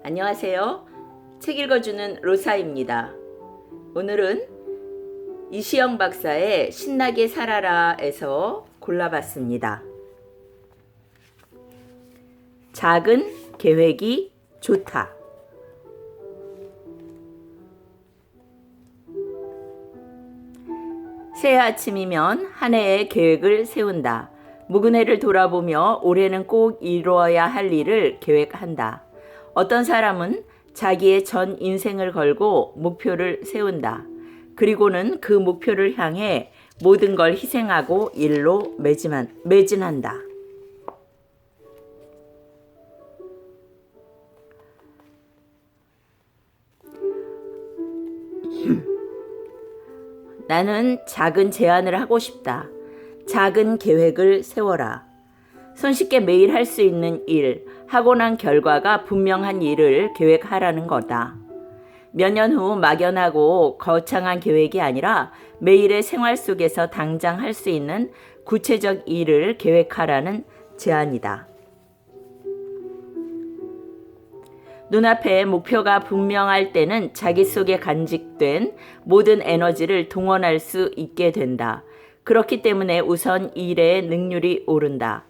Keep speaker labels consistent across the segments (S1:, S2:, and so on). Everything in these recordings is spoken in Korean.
S1: 안녕하세요. 책 읽어주는 로사입니다. 오늘은 이시영 박사의 신나게 살아라에서 골라봤습니다. 작은 계획이 좋다. 새해 아침이면 한 해의 계획을 세운다. 묵은 해를 돌아보며 올해는 꼭 이루어야 할 일을 계획한다. 어떤 사람은 자기의 전 인생을 걸고 목표를 세운다. 그리고는 그 목표를 향해 모든 걸 희생하고 일로 매진한다. 나는 작은 제안을 하고 싶다. 작은 계획을 세워라. 손쉽게 매일 할 수 있는 일, 하고 난 결과가 분명한 일을 계획하라는 거다. 몇 년 후 막연하고 거창한 계획이 아니라 매일의 생활 속에서 당장 할 수 있는 구체적 일을 계획하라는 제안이다. 눈앞에 목표가 분명할 때는 자기 속에 간직된 모든 에너지를 동원할 수 있게 된다. 그렇기 때문에 우선 일의 능률이 오른다.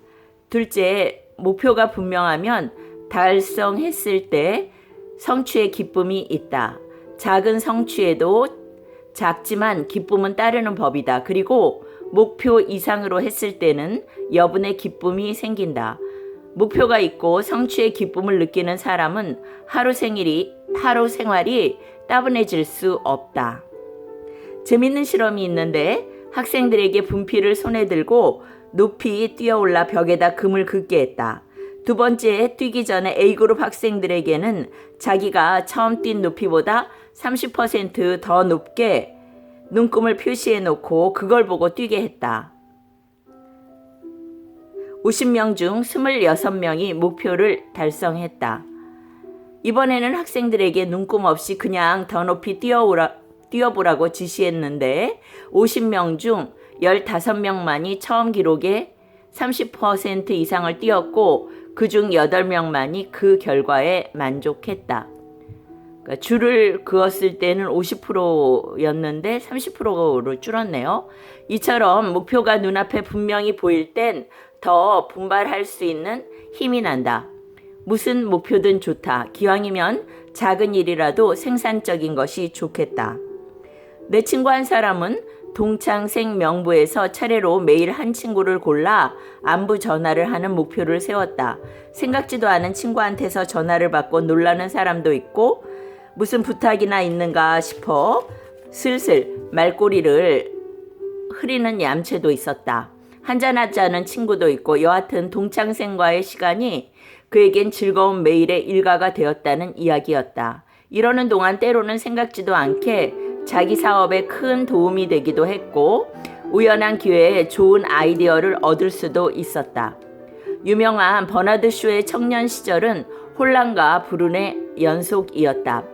S1: 둘째, 목표가 분명하면 달성했을 때 성취의 기쁨이 있다. 작은 성취에도 작지만 기쁨은 따르는 법이다. 그리고 목표 이상으로 했을 때는 여분의 기쁨이 생긴다. 목표가 있고 성취의 기쁨을 느끼는 사람은 하루 생활이 따분해질 수 없다. 재밌는 실험이 있는데 학생들에게 분필을 손에 들고 높이 뛰어올라 벽에다 금을 긋게 했다. 두 번째 뛰기 전에 A그룹 학생들에게는 자기가 처음 뛴 높이보다 30% 더 높게 눈금을 표시해 놓고 그걸 보고 뛰게 했다. 50명 중 26명이 목표를 달성했다. 이번에는 학생들에게 눈금 없이 그냥 더 높이 뛰어보라고 지시했는데 50명 중 15명만이 처음 기록의 30% 이상을 뛰었고 그중 8명만이 그 결과에 만족했다. 그러니까 줄을 그었을 때는 50%였는데 30%로 줄었네요. 이처럼 목표가 눈앞에 분명히 보일 땐 더 분발할 수 있는 힘이 난다. 무슨 목표든 좋다. 기왕이면 작은 일이라도 생산적인 것이 좋겠다. 내 친구 한 사람은 동창생 명부에서 차례로 매일 한 친구를 골라 안부 전화를 하는 목표를 세웠다. 생각지도 않은 친구한테서 전화를 받고 놀라는 사람도 있고 무슨 부탁이나 있는가 싶어 슬슬 말꼬리를 흐리는 얌체도 있었다. 한잔하자는 친구도 있고 여하튼 동창생과의 시간이 그에겐 즐거운 매일의 일과가 되었다는 이야기였다. 이러는 동안 때로는 생각지도 않게 자기 사업에 큰 도움이 되기도 했고 우연한 기회에 좋은 아이디어를 얻을 수도 있었다. 유명한 버나드 쇼의 청년 시절은 혼란과 불운의 연속이었다.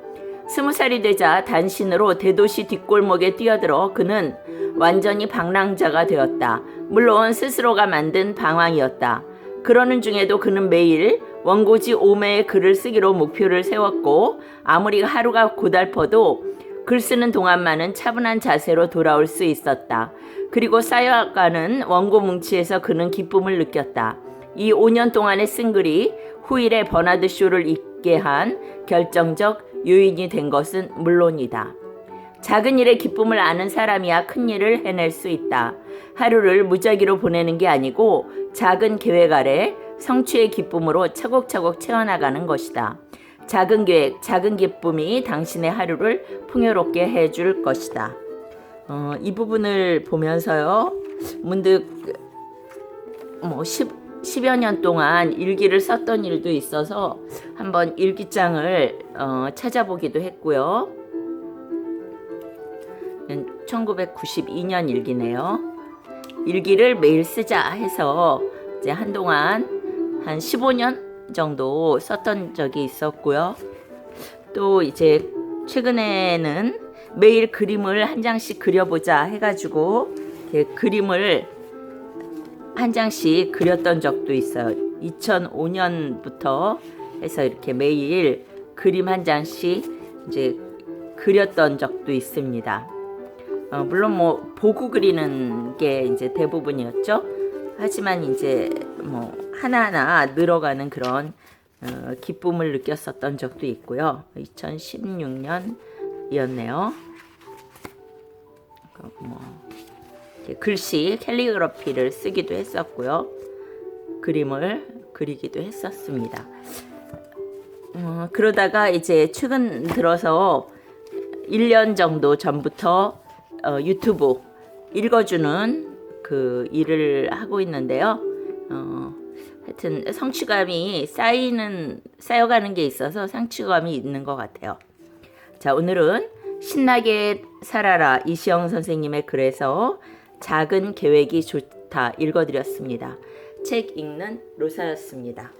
S1: 20살이 되자 단신으로 대도시 뒷골목에 뛰어들어 그는 완전히 방랑자가 되었다. 물론 스스로가 만든 방황이었다. 그러는 중에도 그는 매일 원고지 5매의 글을 쓰기로 목표를 세웠고 아무리 하루가 고달퍼도 글 쓰는 동안만은 차분한 자세로 돌아올 수 있었다. 그리고 쌓여가는 원고 뭉치에서 그는 기쁨을 느꼈다. 이 5년 동안의 쓴 글이 후일에 버나드 쇼를 잊게 한 결정적 요인이 된 것은 물론이다. 작은 일의 기쁨을 아는 사람이야 큰 일을 해낼 수 있다. 하루를 무작위로 보내는 게 아니고 작은 계획 아래 성취의 기쁨으로 차곡차곡 채워나가는 것이다. 작은 계획, 작은 기쁨이 당신의 하루를 풍요롭게 해줄 것이다. 이 부분을 보면서요. 문득 10여 년 동안 일기를 썼던 일도 있어서 한번 일기장을 찾아보기도 했고요. 1992년 일기네요. 일기를 매일 쓰자 해서 이제 한동안 한 15년 정도 썼던 적이 있었고요. 또 이제 최근에는 매일 그림을 한 장씩 그려보자 해가지고 그림을 한 장씩 그렸던 적도 있어요. 2005년부터 해서 이렇게 매일 그림 한 장씩 이제 그렸던 적도 있습니다. 물론 뭐 보고 그리는 게 이제 대부분이었죠. 하지만 이제 뭐 하나하나 늘어가는 그런 기쁨을 느꼈었던 적도 있고요. 2016년이었네요. 뭐 글씨 캘리그라피를 쓰기도 했었고요. 그림을 그리기도 했었습니다. 그러다가 이제 최근 들어서 1년 정도 전부터 유튜브 읽어주는 그 일을 하고 있는데요. 하여튼 성취감이 쌓여가는 게 있어서 성취감이 있는 것 같아요. 자, 오늘은 신나게 살아라 이시영 선생님의 글에서 작은 계획이 좋다 읽어드렸습니다. 책 읽는 로사였습니다.